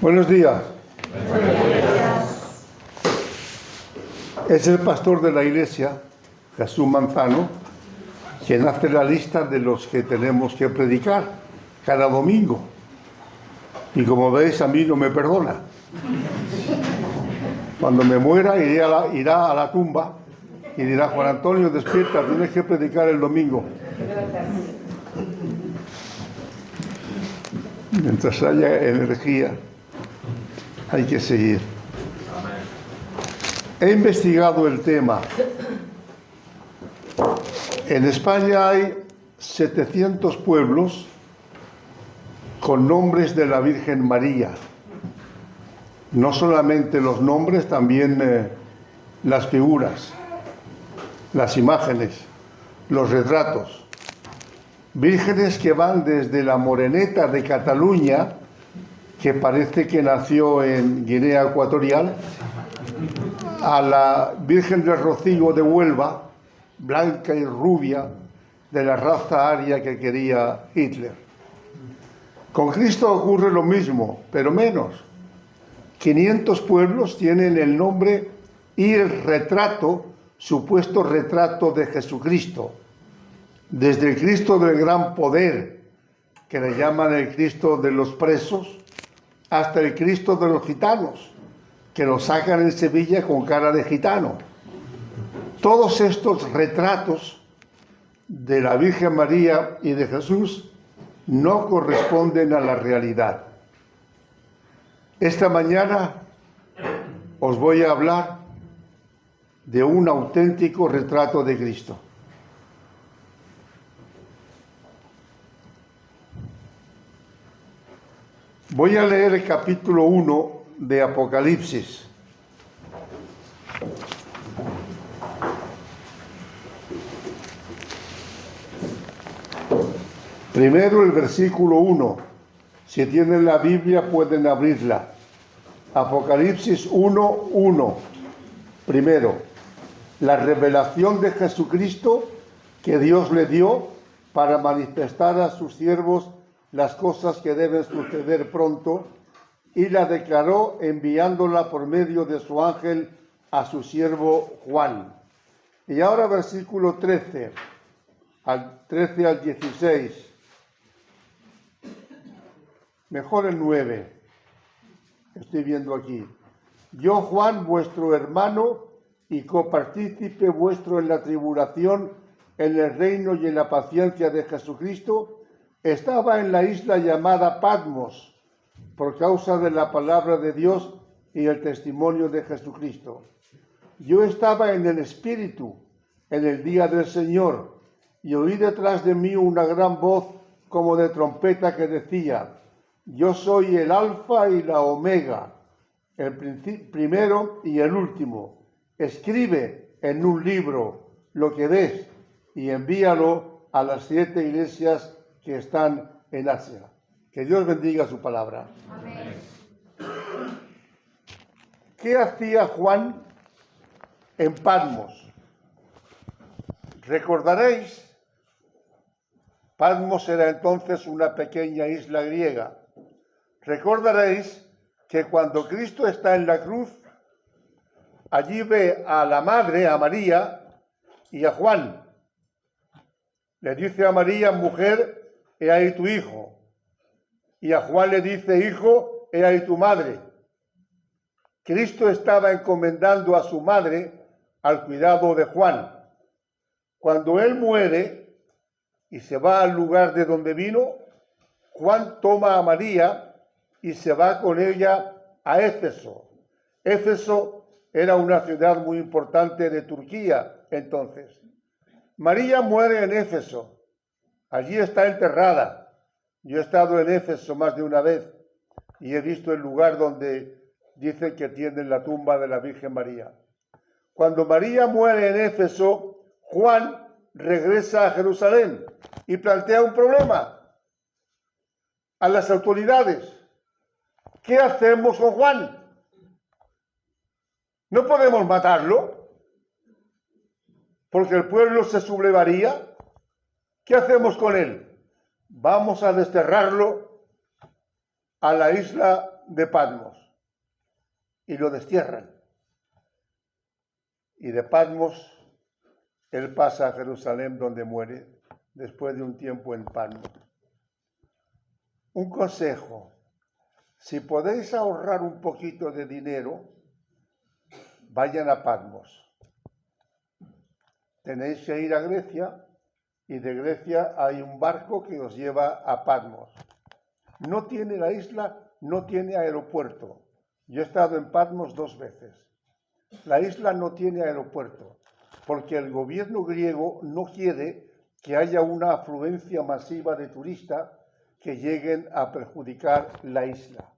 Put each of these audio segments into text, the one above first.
Buenos días. Es el pastor de la iglesia, Jesús Manzano, quien hace la lista de los que tenemos que predicar cada domingo. Y como veis, a mí no me perdona. Cuando me muera, irá a la tumba y dirá: Juan Antonio, despierta, tienes que predicar el domingo. Mientras haya energía, hay que seguir. He investigado el tema. En España hay 700 pueblos con nombres de la Virgen María. No solamente los nombres, también las figuras, las imágenes, los retratos. Vírgenes que van desde la Moreneta de Cataluña, que parece que nació en Guinea Ecuatorial, a la Virgen del Rocío de Huelva, blanca y rubia, de la raza aria que quería Hitler. Con Cristo ocurre lo mismo, pero menos. 500 pueblos tienen el nombre y el retrato, supuesto retrato de Jesucristo. Desde el Cristo del gran poder, que le llaman el Cristo de los presos, hasta el Cristo de los gitanos, que lo sacan en Sevilla con cara de gitano. Todos estos retratos de la Virgen María y de Jesús no corresponden a la realidad. Esta mañana os voy a hablar de un auténtico retrato de Cristo. Voy a leer el capítulo 1 de Apocalipsis. Primero el versículo 1. Si tienen la Biblia pueden abrirla. Apocalipsis 1:1. Primero, la revelación de Jesucristo que Dios le dio para manifestar a sus siervos las cosas que deben suceder pronto, y la declaró enviándola por medio de su ángel a su siervo Juan. Y ahora versículo 13 al 16. Mejor el 9. Estoy viendo aquí. Yo, Juan, vuestro hermano y copartícipe vuestro en la tribulación, en el reino y en la paciencia de Jesucristo, estaba en la isla llamada Patmos, por causa de la palabra de Dios y el testimonio de Jesucristo. Yo estaba en el Espíritu en el día del Señor, y oí detrás de mí una gran voz como de trompeta que decía: Yo soy el Alfa y la Omega, el primero y el último. Escribe en un libro lo que ves y envíalo a las 7 iglesias que están en Asia. Que Dios bendiga su palabra. Amén. ¿Qué hacía Juan en Patmos? Recordaréis, Patmos era entonces una pequeña isla griega. Recordaréis que cuando Cristo está en la cruz, allí ve a la madre, a María, y a Juan. Le dice a María: mujer, he ahí tu hijo. Y a Juan le dice: hijo, he ahí tu madre. Cristo estaba encomendando a su madre al cuidado de Juan. Cuando él muere y se va al lugar de donde vino, Juan toma a María y se va con ella a Éfeso. Éfeso era una ciudad muy importante de Turquía entonces. María muere en Éfeso. Allí está enterrada. Yo he estado en Éfeso más de una vez y he visto el lugar donde dice que tienen la tumba de la Virgen María. Cuando María muere en Éfeso, Juan regresa a Jerusalén y plantea un problema a las autoridades. ¿Qué hacemos con Juan? ¿No podemos matarlo? Porque el pueblo se sublevaría. ¿Qué hacemos con él? Vamos a desterrarlo a la isla de Patmos y lo destierran. Y de Patmos él pasa a Jerusalén, donde muere después de un tiempo en Patmos. Un consejo: si podéis ahorrar un poquito de dinero, vayan a Patmos. Tenéis que ir a Grecia, y de Grecia hay un barco que os lleva a Patmos. No tiene la isla, no tiene aeropuerto. Yo he estado en Patmos 2 veces. La isla no tiene aeropuerto, porque el gobierno griego no quiere que haya una afluencia masiva de turistas que lleguen a perjudicar la isla.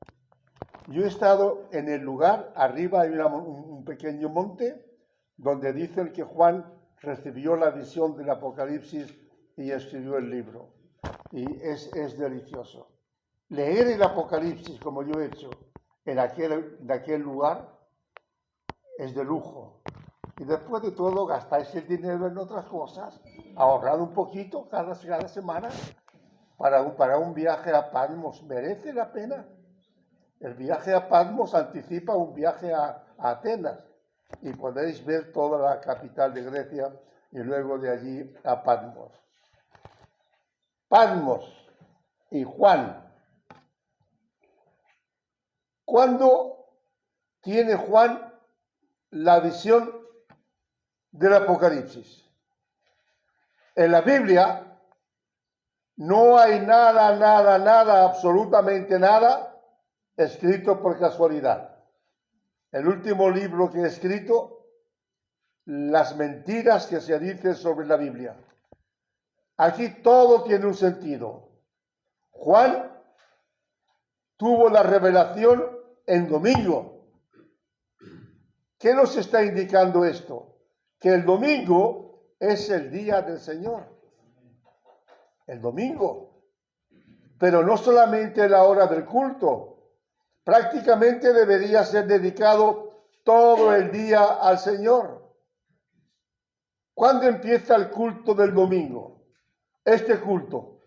Yo he estado en el lugar, arriba hay un pequeño monte, donde dicen que Juan recibió la visión del Apocalipsis y escribió el libro. Y es delicioso. Leer el Apocalipsis, como yo he hecho, en aquel lugar, es de lujo. Y después de todo, gastáis el dinero en otras cosas, ahorrad un poquito cada semana para un viaje a Patmos. ¿Merece la pena? El viaje a Patmos anticipa un viaje a Atenas, y podéis ver toda la capital de Grecia y luego de allí a Patmos. Patmos y Juan. ¿Cuándo tiene Juan la visión del Apocalipsis? En la Biblia no hay nada, absolutamente nada escrito por casualidad. El último libro que he escrito, las mentiras que se dicen sobre la Biblia. Aquí todo tiene un sentido. Juan tuvo la revelación en domingo. ¿Qué nos está indicando esto? Que el domingo es el día del Señor. El domingo. Pero no solamente la hora del culto. Prácticamente debería ser dedicado todo el día al Señor. ¿Cuándo empieza el culto del domingo? Este culto.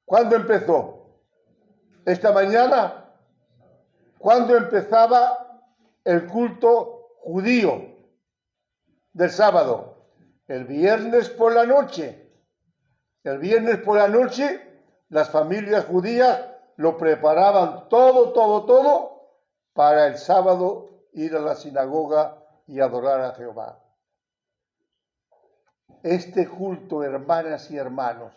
¿Cuándo empezó? ¿Esta mañana? ¿Cuándo empezaba el culto judío del sábado? El viernes por la noche. El viernes por la noche las familias judías lo preparaban todo para el sábado ir a la sinagoga y adorar a Jehová. Este culto, hermanas y hermanos,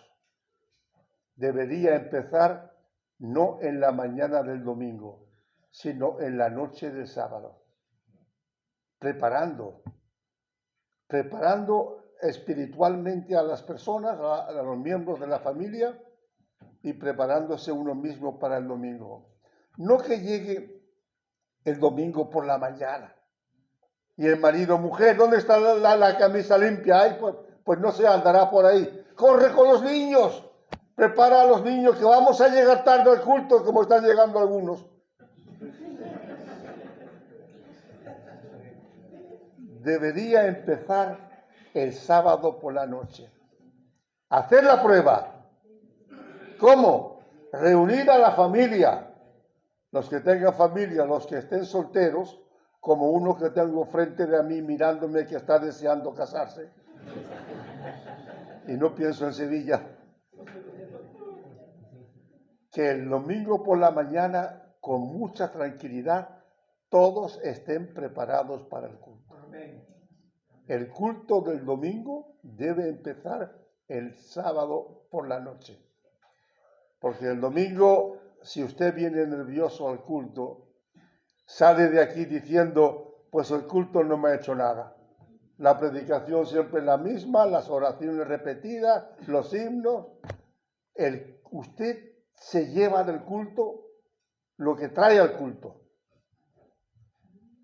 debería empezar no en la mañana del domingo, sino en la noche del sábado. Preparando espiritualmente a las personas, a los miembros de la familia, y preparándose uno mismo para el domingo. No que llegue el domingo por la mañana y el marido: mujer, ¿dónde está la camisa limpia? Ay, pues no se andará por ahí. Corre con los niños, prepara a los niños, que vamos a llegar tarde al culto, como están llegando algunos. Debería empezar el sábado por la noche. Hacer la prueba. ¿Cómo? Reunir a la familia, los que tengan familia, los que estén solteros, como uno que tengo frente de mí mirándome, que está deseando casarse. Y no pienso en Sevilla. Que el domingo por la mañana, con mucha tranquilidad, todos estén preparados para el culto. El culto del domingo debe empezar el sábado por la noche. Porque el domingo, si usted viene nervioso al culto, sale de aquí diciendo: pues el culto no me ha hecho nada. La predicación siempre es la misma, las oraciones repetidas, los himnos. Usted se lleva del culto lo que trae al culto.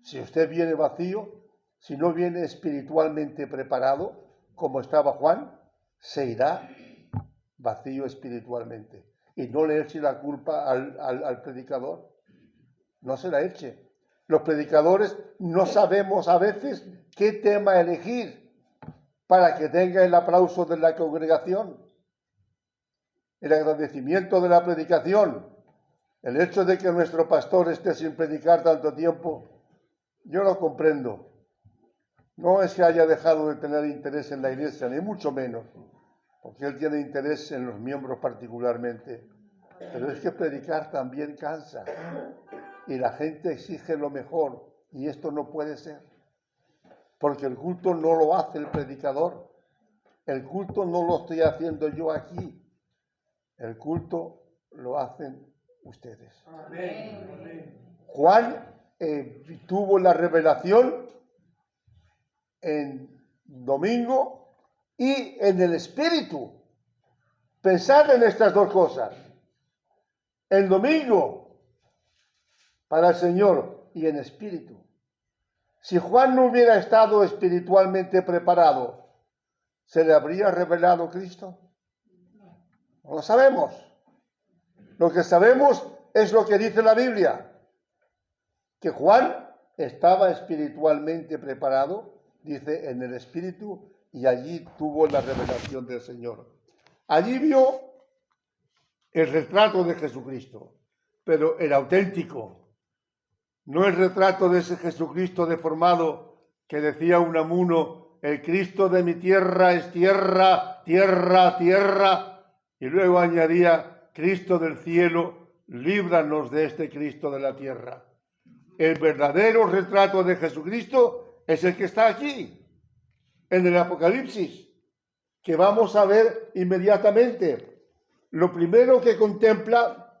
Si usted viene vacío, si no viene espiritualmente preparado, como estaba Juan, se irá vacío espiritualmente. Y no le eche la culpa al predicador. No se la eche. Los predicadores no sabemos a veces qué tema elegir para que tenga el aplauso de la congregación, el agradecimiento de la predicación, El hecho de que nuestro pastor esté sin predicar tanto tiempo, yo lo comprendo. No es que haya dejado de tener interés en la iglesia, ni mucho menos, porque él tiene interés en los miembros particularmente. Pero es que predicar también cansa y la gente exige lo mejor y esto no puede ser, porque el culto no lo hace el predicador, el culto no lo estoy haciendo yo aquí, el culto lo hacen ustedes. Amén. Juan tuvo la revelación en domingo y en el Espíritu. Pensad en estas dos cosas. El domingo para el Señor y en espíritu. Si Juan no hubiera estado espiritualmente preparado, ¿se le habría revelado Cristo? No lo sabemos. Lo que sabemos es lo que dice la Biblia, que Juan estaba espiritualmente preparado, dice, en el espíritu, y allí tuvo la revelación del Señor. Allí vio el retrato de Jesucristo, pero el auténtico, no el retrato de ese Jesucristo deformado que decía Unamuno, el Cristo de mi tierra es tierra, tierra, tierra, y luego añadía, Cristo del cielo, líbranos de este Cristo de la tierra. El verdadero retrato de Jesucristo es el que está aquí, en el Apocalipsis, que vamos a ver inmediatamente. Lo primero que contempla,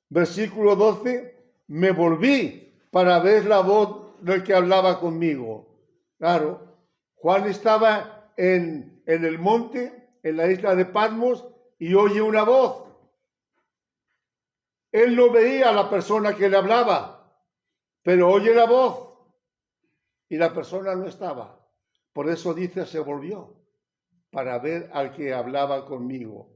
versículo 12, me volví para ver la voz del que hablaba conmigo. Claro, Juan estaba en el monte, en la isla de Patmos, y oye una voz. Él no veía a la persona que le hablaba, pero oye la voz y la persona no estaba. Por eso dice, se volvió para ver al que hablaba conmigo.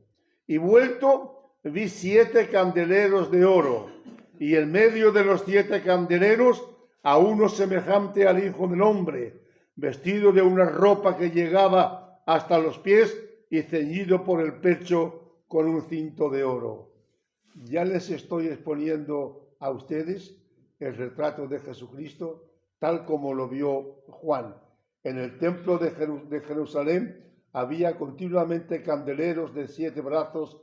Y vuelto, vi 7 candeleros de oro, y en medio de los 7 candeleros a uno semejante al Hijo del Hombre, vestido de una ropa que llegaba hasta los pies y ceñido por el pecho con un cinto de oro. Ya les estoy exponiendo a ustedes el retrato de Jesucristo, tal como lo vio Juan. En el templo de Jerusalén había continuamente candeleros de 7 brazos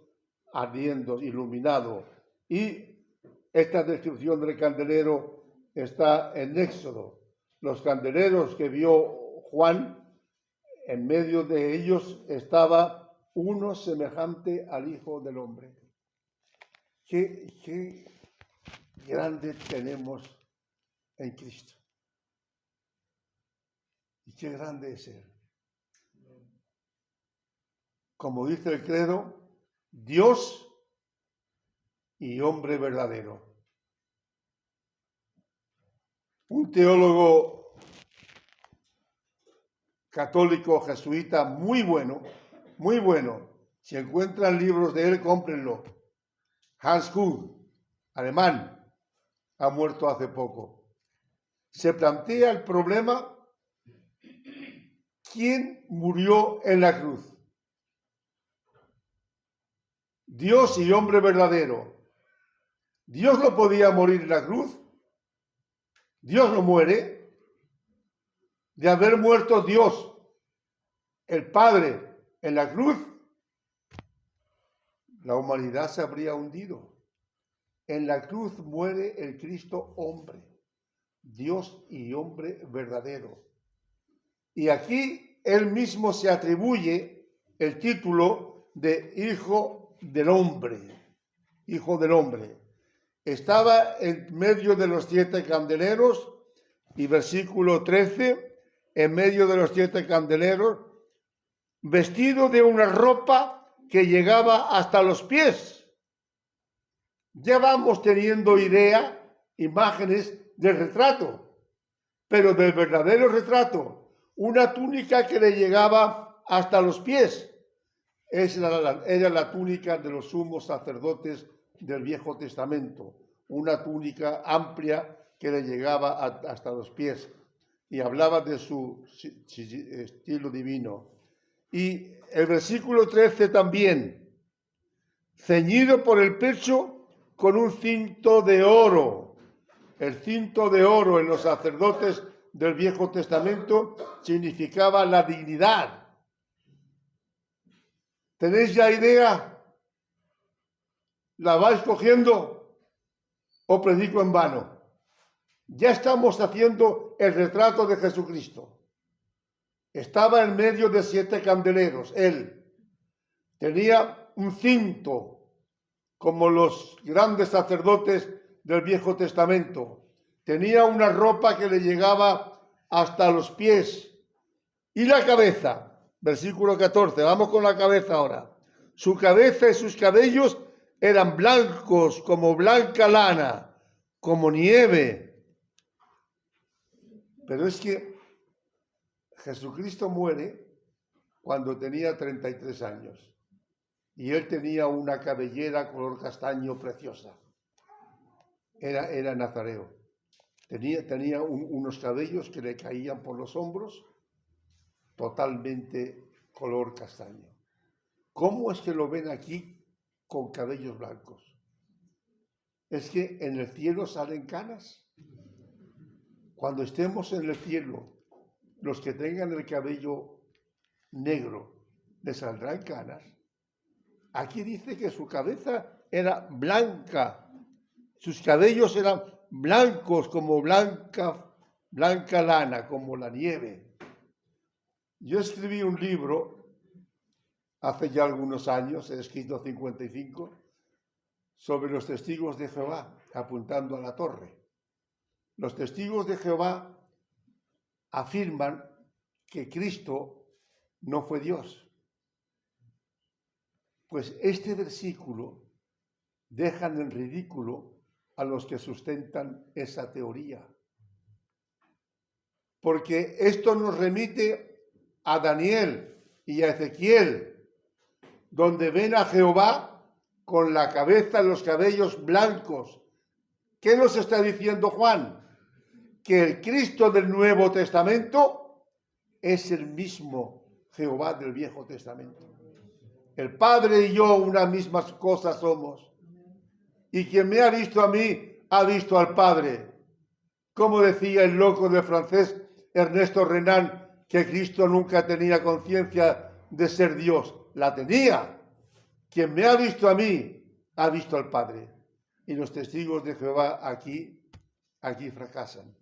ardiendo, iluminado. Y esta descripción del candelero está en Éxodo. Los candeleros que vio Juan, en medio de ellos estaba uno semejante al Hijo del Hombre. Qué grande tenemos en Cristo. Y qué grande es Él. Como dice el credo, Dios y hombre verdadero. Un teólogo católico jesuita muy bueno, muy bueno. Si encuentran libros de él, cómprenlo. Hans Kuhn, alemán, ha muerto hace poco. Se plantea el problema, ¿quién murió en la cruz? Dios y hombre verdadero. ¿Dios no podía morir en la cruz? Dios no muere. De haber muerto Dios, el Padre, en la cruz, la humanidad se habría hundido. En la cruz muere el Cristo hombre, Dios y hombre verdadero. Y aquí él mismo se atribuye el título de Hijo del Hombre. Hijo del Hombre. Estaba en medio de los 7 candeleros y versículo 13, en medio de los 7 candeleros, vestido de una ropa que llegaba hasta los pies. Ya vamos teniendo imágenes del retrato, pero del verdadero retrato, una túnica que le llegaba hasta los pies. Era la túnica de los sumos sacerdotes del Viejo Testamento, una túnica amplia que le llegaba hasta los pies y hablaba de su estilo divino. Y el versículo 13 también, ceñido por el pecho con un cinto de oro. El cinto de oro en los sacerdotes del Viejo Testamento significaba la dignidad. ¿Tenéis ya idea? ¿La vais cogiendo o predico en vano? Ya estamos haciendo el retrato de Jesucristo. Estaba en medio de 7 candeleros. Él tenía un cinto, como los grandes sacerdotes del Viejo Testamento. Tenía una ropa que le llegaba hasta los pies. Y la cabeza, versículo 14, vamos con la cabeza ahora. Su cabeza y sus cabellos eran blancos como blanca lana, como nieve. Pero es que Jesucristo muere cuando tenía 33 años y él tenía una cabellera color castaño preciosa. Era nazareo. Tenía unos cabellos que le caían por los hombros, totalmente color castaño. ¿Cómo es que lo ven aquí con cabellos blancos? ¿Es que en el cielo salen canas? Cuando estemos en el cielo, los que tengan el cabello negro, ¿les saldrán canas? Aquí dice que su cabeza era blanca, sus cabellos eran blancos como blanca lana, como la nieve. Yo escribí un libro hace ya algunos años, he escrito 55, sobre los testigos de Jehová, apuntando a la torre. Los testigos de Jehová afirman que Cristo no fue Dios. Pues este versículo dejan en ridículo a los que sustentan esa teoría. Porque esto nos remite a Daniel y a Ezequiel, donde ven a Jehová con la cabeza y los cabellos blancos. ¿Qué nos está diciendo Juan? Que el Cristo del Nuevo Testamento es el mismo Jehová del Viejo Testamento. El Padre y yo una misma cosa somos. Y quien me ha visto a mí, ha visto al Padre. Como decía el loco del francés Ernesto Renan, que Cristo nunca tenía conciencia de ser Dios. La tenía. Quien me ha visto a mí, ha visto al Padre. Y los testigos de Jehová aquí fracasan,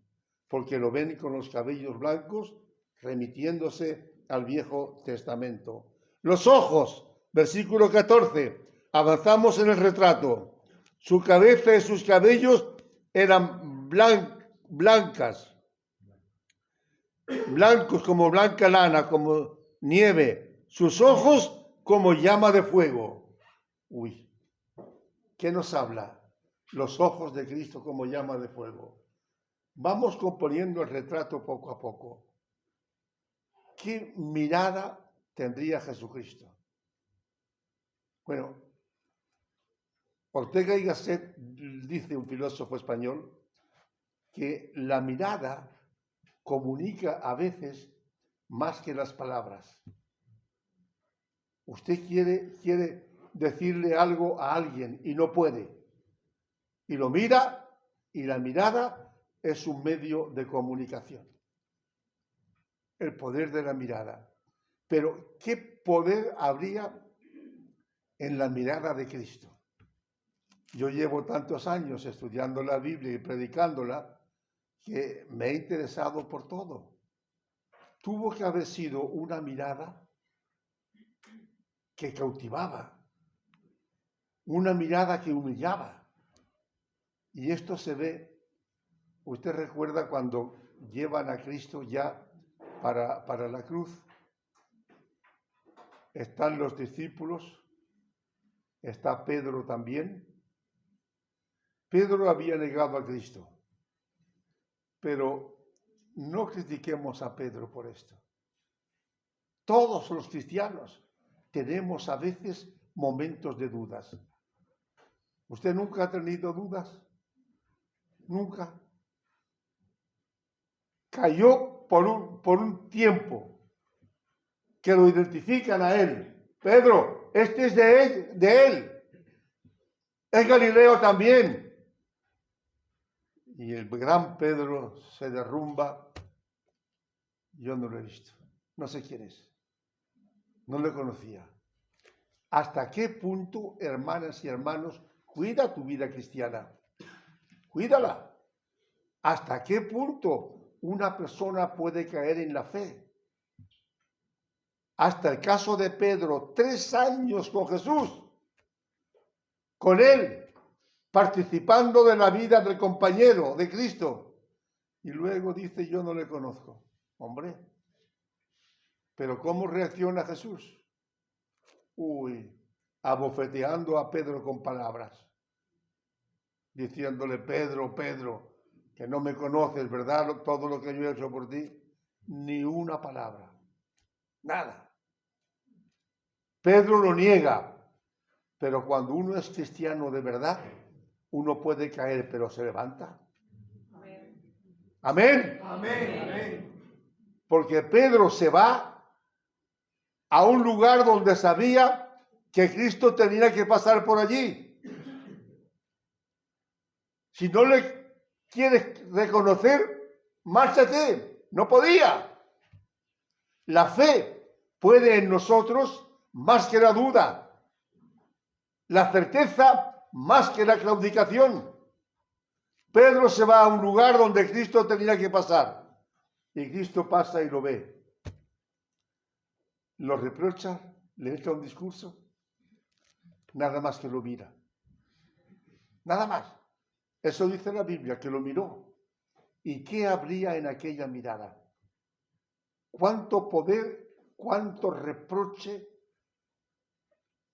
porque lo ven con los cabellos blancos, remitiéndose al Viejo Testamento. Los ojos, versículo 14, avanzamos en el retrato. Su cabeza y sus cabellos eran blancos como blanca lana, como nieve. Sus ojos como llama de fuego. Uy, ¿qué nos habla? Los ojos de Cristo como llama de fuego. Vamos componiendo el retrato poco a poco. ¿Qué mirada tendría Jesucristo? Bueno, Ortega y Gasset dice, un filósofo español, que la mirada comunica a veces más que las palabras. Usted quiere decirle algo a alguien y no puede. Y lo mira, y la mirada es un medio de comunicación. El poder de la mirada. Pero, ¿qué poder habría en la mirada de Cristo? Yo llevo tantos años estudiando la Biblia y predicándola que me he interesado por todo. Tuvo que haber sido una mirada que cautivaba, una mirada que humillaba. Y esto se ve, usted recuerda cuando llevan a Cristo ya para la cruz. Están los discípulos, está Pedro también. Pedro había negado a Cristo, pero no critiquemos a Pedro por esto. Todos los cristianos tenemos a veces momentos de dudas. ¿Usted nunca ha tenido dudas? Nunca. Cayó por un tiempo que lo identifican a él. Pedro, este es de él. es Galileo también. Y el gran Pedro se derrumba. Yo no lo he visto. No sé quién es. No le conocía. ¿Hasta qué punto, hermanas y hermanos, cuida tu vida cristiana? Cuídala. ¿Hasta qué punto una persona puede caer en la fe? Hasta el caso de Pedro, 3 años con Jesús, con él, participando de la vida del compañero de Cristo. Y luego dice, yo no le conozco. Hombre, pero ¿cómo reacciona Jesús? Abofeteando a Pedro con palabras, diciéndole, Pedro, Pedro, que no me conoces, ¿verdad? Todo lo que yo he hecho por ti, ni una palabra, nada. Pedro lo niega, pero cuando uno es cristiano de verdad, uno puede caer, pero se levanta. Amén. Amén. Amén. Porque Pedro se va a un lugar donde sabía que Cristo tenía que pasar por allí. Si no le quieres reconocer, márchate. No podía. La fe puede en nosotros más que la duda, la certeza más que la claudicación. Pedro se va a un lugar donde Cristo tenía que pasar y Cristo pasa y lo ve. Lo reprocha, le echa un discurso, nada más que lo mira. Nada más. Eso dice la Biblia, que lo miró. ¿Y qué habría en aquella mirada? ¿Cuánto poder, cuánto reproche,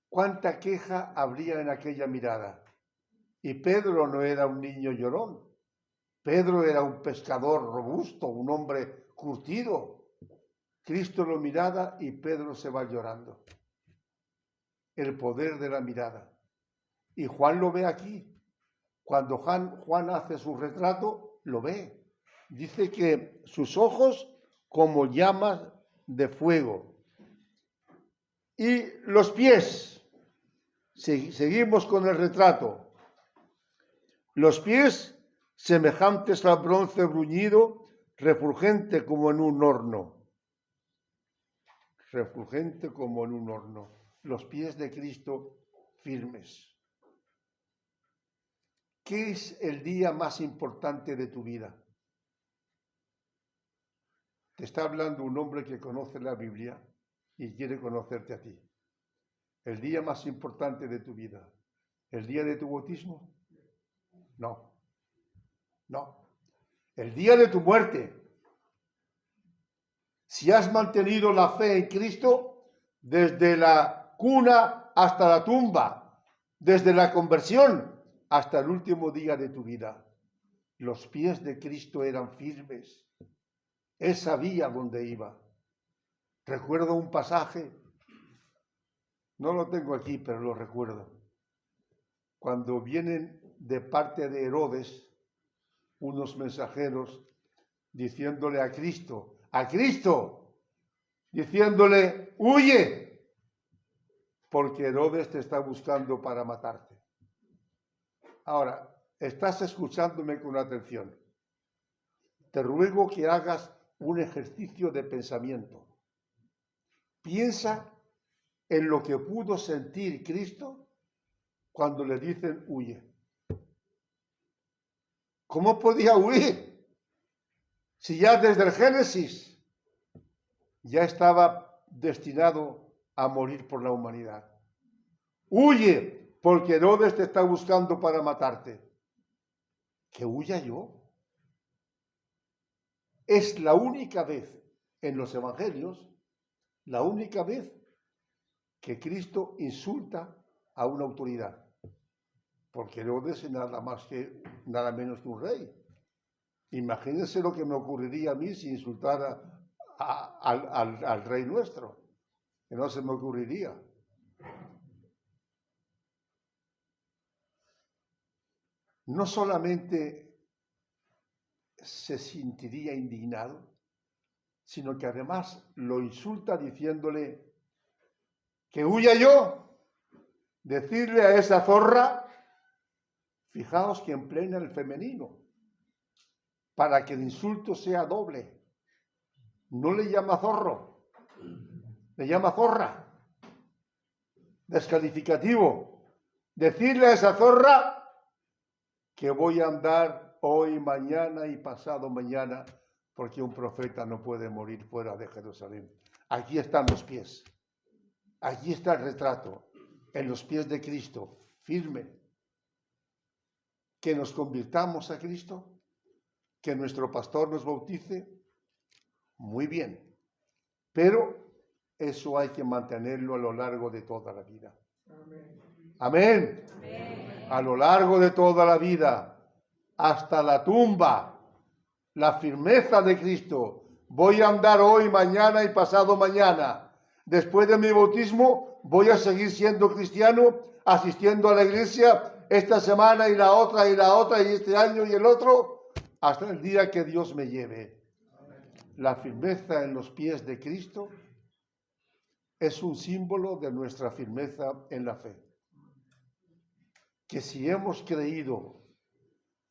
cuánta queja habría en aquella mirada? Y Pedro no era un niño llorón. Pedro era un pescador robusto, un hombre curtido. Cristo lo miraba y Pedro se va llorando. El poder de la mirada. Y Juan lo ve aquí. Cuando Juan hace su retrato, lo ve. Dice que sus ojos como llamas de fuego. Y los pies. Seguimos con el retrato. Los pies semejantes al bronce bruñido, refulgente como en un horno. Refulgente como en un horno. Los pies de Cristo firmes. ¿Qué es el día más importante de tu vida? Te está hablando un hombre que conoce la Biblia y quiere conocerte a ti. ¿El día más importante de tu vida? ¿El día de tu bautismo? No. No. El día de tu muerte. Si has mantenido la fe en Cristo desde la cuna hasta la tumba, desde la conversión hasta el último día de tu vida, los pies de Cristo eran firmes. Él sabía dónde iba. Recuerdo un pasaje, no lo tengo aquí, pero lo recuerdo. Cuando vienen de parte de Herodes unos mensajeros diciéndole a Cristo, diciéndole, huye, porque Herodes te está buscando para matarte. Ahora, estás escuchándome con atención. Te ruego que hagas un ejercicio de pensamiento. Piensa en lo que pudo sentir Cristo cuando le dicen huye. ¿Cómo podía huir? Si ya desde el Génesis ya estaba destinado a morir por la humanidad. Huye, porque Herodes te está buscando para matarte. ¿Que huya yo? Es la única vez en los evangelios, la única vez que Cristo insulta a una autoridad. Porque Herodes es nada menos que un rey. Imagínense lo que me ocurriría a mí si insultara al rey nuestro, que no se me ocurriría. No solamente se sentiría indignado, sino que además lo insulta diciéndole que huya yo, decirle a esa zorra Fijaos que emplea el femenino, para que el insulto sea doble. No le llama zorro, le llama zorra. Descalificativo. Decirle a esa zorra que voy a andar hoy, mañana y pasado mañana, porque un profeta no puede morir fuera de Jerusalén. Aquí están los pies. Aquí está el retrato, en los pies de Cristo, firme. Que nos convirtamos a Cristo, que nuestro pastor nos bautice, muy bien. Pero eso hay que mantenerlo a lo largo de toda la vida. Amén. Amén. A lo largo de toda la vida, hasta la tumba, la firmeza de Cristo. Voy a andar hoy, mañana y pasado mañana. Después de mi bautismo, voy a seguir siendo cristiano, asistiendo a la iglesia esta semana y la otra y este año y el otro, hasta el día que Dios me lleve. La firmeza en los pies de Cristo es un símbolo de nuestra firmeza en la fe. Que si hemos creído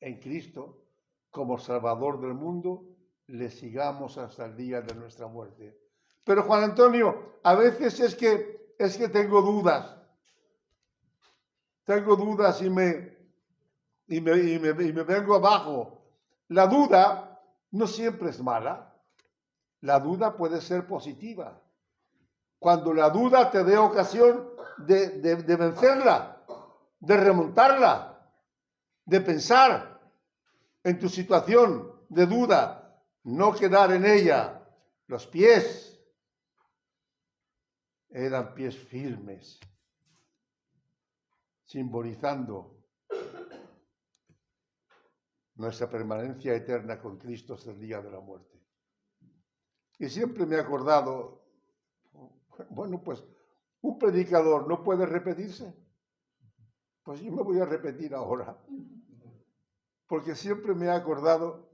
en Cristo como Salvador del mundo, le sigamos hasta el día de nuestra muerte. Pero Juan Antonio, a veces es que tengo dudas. Tengo dudas y me vengo abajo. La duda no siempre es mala. La duda puede ser positiva. Cuando la duda te dé ocasión de vencerla, de remontarla, de pensar en tu situación de duda, no quedar en ella. Los pies eran pies firmes, simbolizando nuestra permanencia eterna con Cristo hasta el día de la muerte. Y siempre me he acordado, bueno, pues un predicador no puede repetirse. Pues yo me voy a repetir ahora, porque siempre me he acordado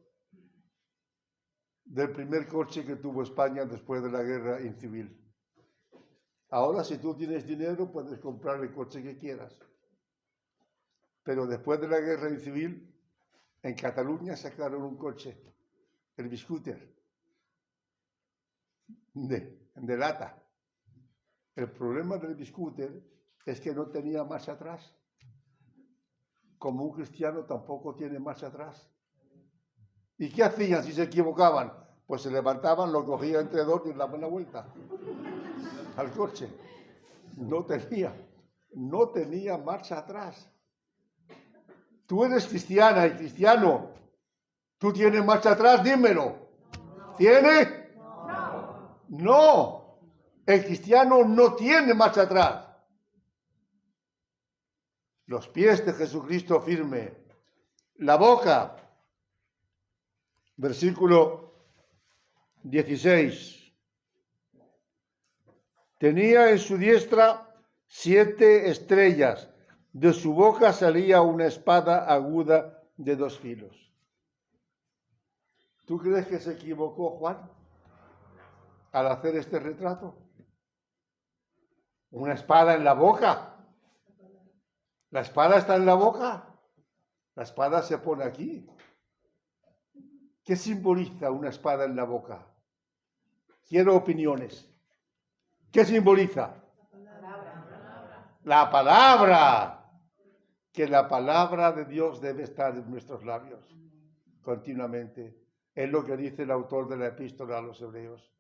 del primer coche que tuvo España después de la guerra civil. Ahora, si tú tienes dinero, puedes comprar el coche que quieras. Pero después de la guerra civil, en Cataluña sacaron un coche, el Biscúter, de lata. El problema del Biscúter es que no tenía marcha atrás. Como un cristiano tampoco tiene marcha atrás. ¿Y qué hacían si se equivocaban? Pues se levantaban, lo cogían entre dos y daban la vuelta al coche. No tenía marcha atrás. Tú eres cristiana y cristiano. ¿Tú tienes marcha atrás? Dímelo. ¿Tiene? No. El cristiano no tiene marcha atrás. Los pies de Jesucristo firme. La boca. Versículo 16. Tenía en su diestra 7 estrellas. De su boca salía una espada aguda de 2 filos. ¿Tú crees que se equivocó Juan al hacer este retrato? Una espada en la boca. La espada está en la boca. La espada se pone aquí. ¿Qué simboliza una espada en la boca? Quiero opiniones. ¿Qué simboliza? La palabra. Que la palabra de Dios debe estar en nuestros labios continuamente. Es lo que dice el autor de la epístola a los hebreos.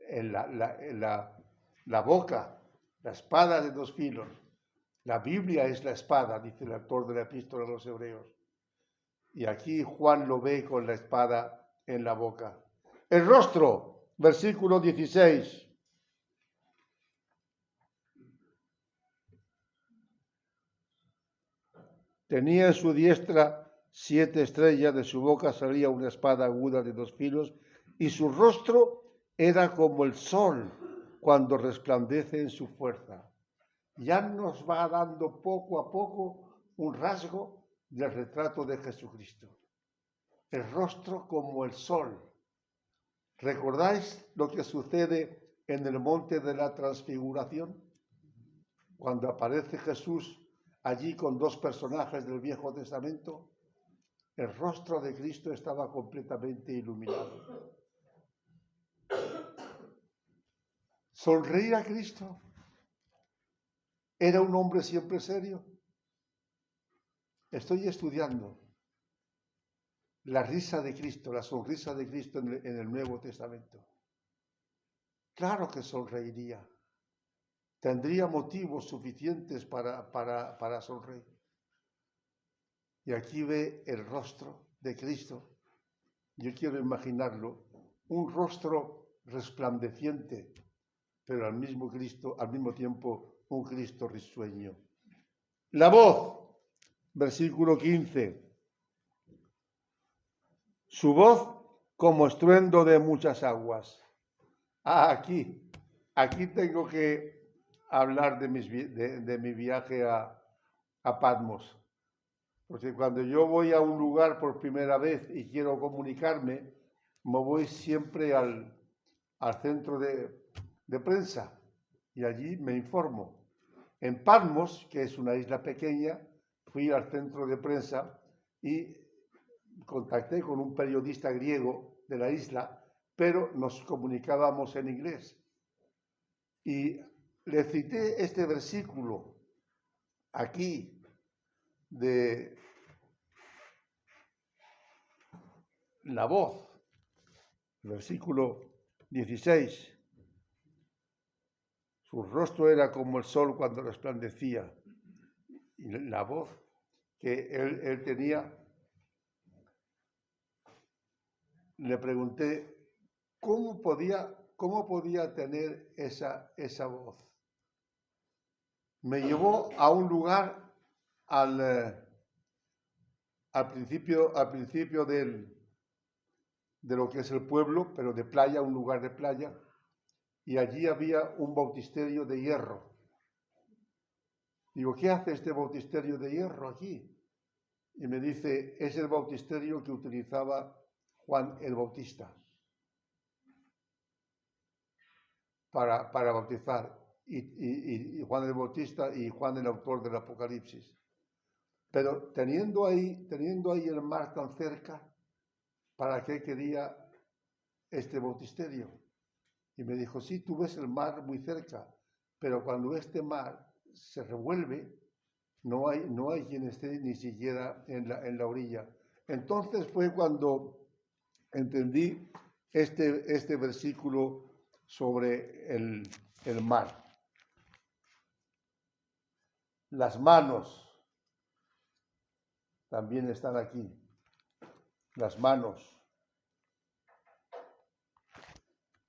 En la boca, la espada de 2 filos. La Biblia es la espada, dice el autor de la epístola a los hebreos. Y aquí Juan lo ve con la espada en la boca. El rostro, versículo 16. Tenía en su diestra 7 estrellas, de su boca salía una espada aguda de 2 filos, y su rostro era como el sol cuando resplandece en su fuerza. Ya nos va dando poco a poco un rasgo del retrato de Jesucristo. El rostro como el sol. ¿Recordáis lo que sucede en el monte de la transfiguración? Cuando aparece Jesús allí con dos personajes del Viejo Testamento, el rostro de Cristo estaba completamente iluminado. ¿Sonreía Cristo? ¿Era un hombre siempre serio? Estoy estudiando la risa de Cristo, la sonrisa de Cristo en el Nuevo Testamento. Claro que sonreiría. Tendría motivos suficientes para sonreír. Y aquí ve el rostro de Cristo. Yo quiero imaginarlo, un rostro resplandeciente, pero al mismo tiempo un Cristo risueño. La voz, versículo 15. Su voz como estruendo de muchas aguas. Aquí tengo que hablar de mi viaje a Patmos. Porque cuando yo voy a un lugar por primera vez y quiero comunicarme, me voy siempre al centro de prensa y allí me informo. En Patmos, que es una isla pequeña, fui al centro de prensa y contacté con un periodista griego de la isla, pero nos comunicábamos en inglés. Y le cité este versículo aquí de la voz, versículo 16. Su rostro era como el sol cuando resplandecía. Y la voz que él tenía, le pregunté cómo podía tener esa voz. Me llevó a un lugar al principio de lo que es el pueblo, pero de playa, un lugar de playa, y allí había un bautisterio de hierro. Digo, ¿qué hace este bautisterio de hierro aquí? Y me dice, es el bautisterio que utilizaba Juan el Bautista para bautizar. Y Juan el Bautista y Juan el autor del Apocalipsis. Pero teniendo ahí el mar tan cerca, ¿para qué quería este bautisterio? Y me dijo, sí, tú ves el mar muy cerca, pero cuando este mar se revuelve, no hay quien esté ni siquiera en la orilla. Entonces fue cuando entendí este versículo sobre el mar. Las manos también están aquí. Las manos.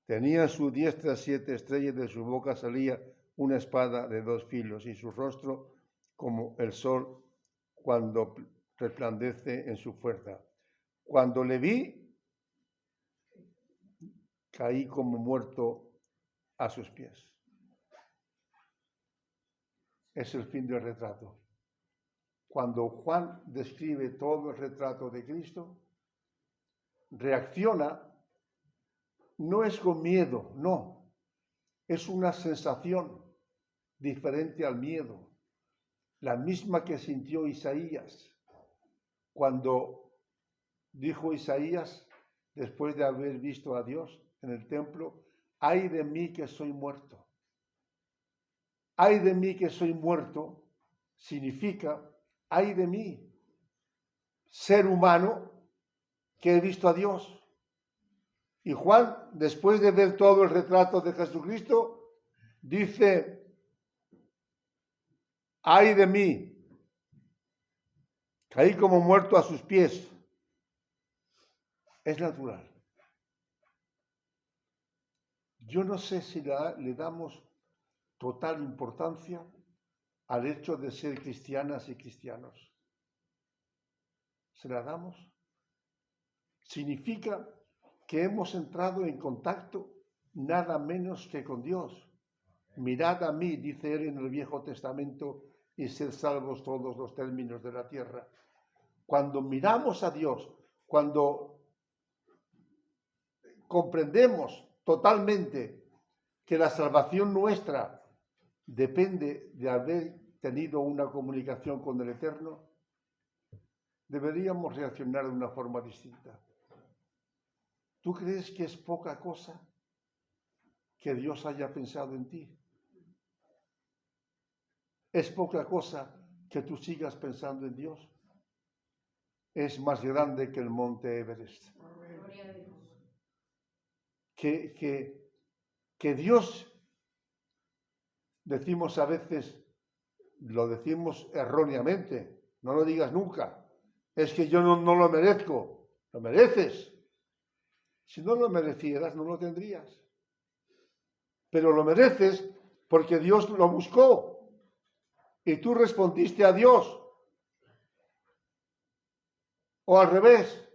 Tenía en su diestra 7 estrellas, de su boca salía una espada de 2 filos, y su rostro como el sol cuando resplandece en su fuerza. Cuando le vi, caí como muerto a sus pies. Es el fin del retrato. Cuando Juan describe todo el retrato de Cristo, reacciona, no es con miedo, no, es una sensación diferente al miedo, la misma que sintió Isaías cuando dijo Isaías, después de haber visto a Dios en el templo, ay de mí que soy muerto. Ay de mí que soy muerto significa, ay de mí, ser humano que he visto a Dios. Y Juan, después de ver todo el retrato de Jesucristo, dice, ay de mí, caí como muerto a sus pies. Es natural. Yo no sé si le damos total importancia al hecho de ser cristianas y cristianos. ¿Se la damos? Significa que hemos entrado en contacto nada menos que con Dios. Mirad a mí, dice él en el Viejo Testamento, y sed salvos todos los términos de la tierra. Cuando miramos a Dios, cuando comprendemos totalmente que la salvación nuestra depende de haber tenido una comunicación con el Eterno, deberíamos reaccionar de una forma distinta. ¿Tú crees que es poca cosa que Dios haya pensado en ti? ¿Es poca cosa que tú sigas pensando en Dios? Es más grande que el monte Everest. Que Dios, decimos a veces, lo decimos erróneamente, no lo digas nunca, es que yo no lo merezco, lo mereces. Si no lo merecieras, no lo tendrías. Pero lo mereces porque Dios lo buscó y tú respondiste a Dios. O al revés,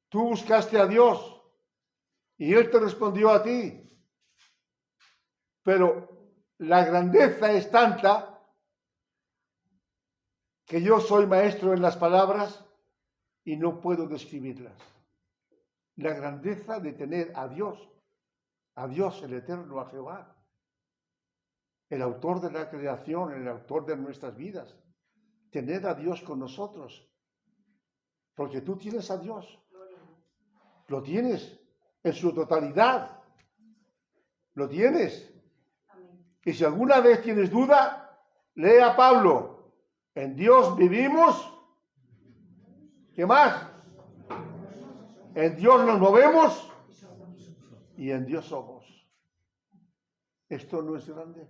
tú buscaste a Dios y Él te respondió a ti. Pero la grandeza es tanta que yo soy maestro en las palabras y no puedo describirlas. La grandeza de tener a Dios el Eterno, a Jehová, el autor de la creación, el autor de nuestras vidas. Tener a Dios con nosotros. Porque tú tienes a Dios. Lo tienes en su totalidad. Lo tienes. Y si alguna vez tienes duda, lee a Pablo. En Dios vivimos. ¿Qué más? En Dios nos movemos y en Dios somos. ¿Esto no es grande?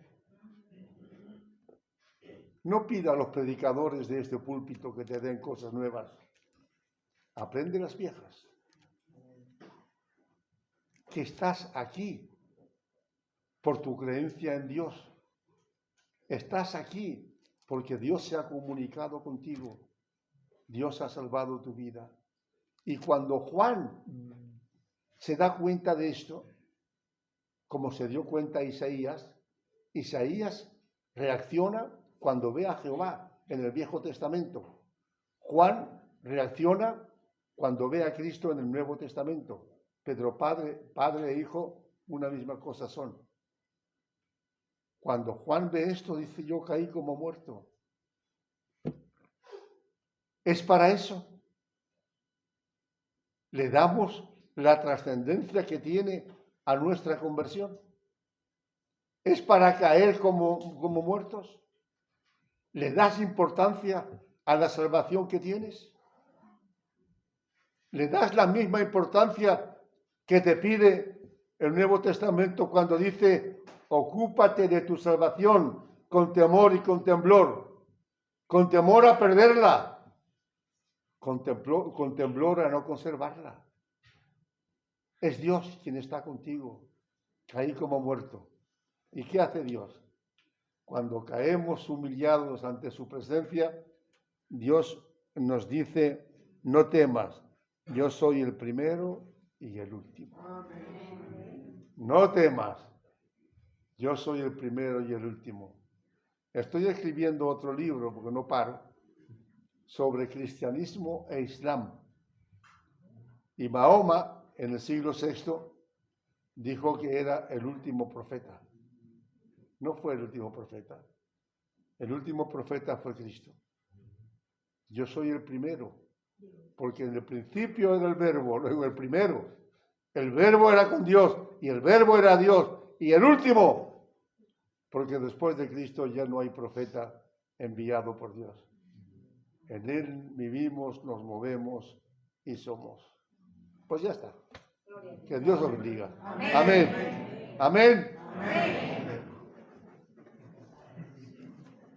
No pida a los predicadores de este púlpito que te den cosas nuevas. Aprende las viejas. Que estás aquí por tu creencia en Dios. Estás aquí porque Dios se ha comunicado contigo. Dios ha salvado tu vida. Y cuando Juan se da cuenta de esto, como se dio cuenta Isaías reacciona cuando ve a Jehová en el Viejo Testamento. Juan reacciona cuando ve a Cristo en el Nuevo Testamento. Pedro, padre e hijo, una misma cosa son. Cuando Juan ve esto, dice: yo caí como muerto. Es para eso. Le damos la trascendencia que tiene a nuestra conversión. Es para caer como muertos. ¿Le das importancia a la salvación que tienes? ¿Le das la misma importancia que te pide el Nuevo Testamento cuando dice: ocúpate de tu salvación con temor y con temblor? Con temor a perderla, con temblor a no conservarla. Es Dios quien está contigo. Caí como muerto. ¿Y qué hace Dios? Cuando caemos humillados ante su presencia, Dios nos dice: no temas, yo soy el primero y el último. Amén. No temas, yo soy el primero y el último. Estoy escribiendo otro libro, porque no paro, sobre cristianismo e islam. Y Mahoma, en el siglo VI, dijo que era el último profeta. No fue el último profeta. El último profeta fue Cristo. Yo soy el primero, porque en el principio era el verbo, luego el primero. El verbo era con Dios y el verbo era Dios. Y el último, porque después de Cristo ya no hay profeta enviado por Dios. En Él vivimos, nos movemos y somos. Pues ya está. Que Dios os bendiga. Amén. Amén. Amén.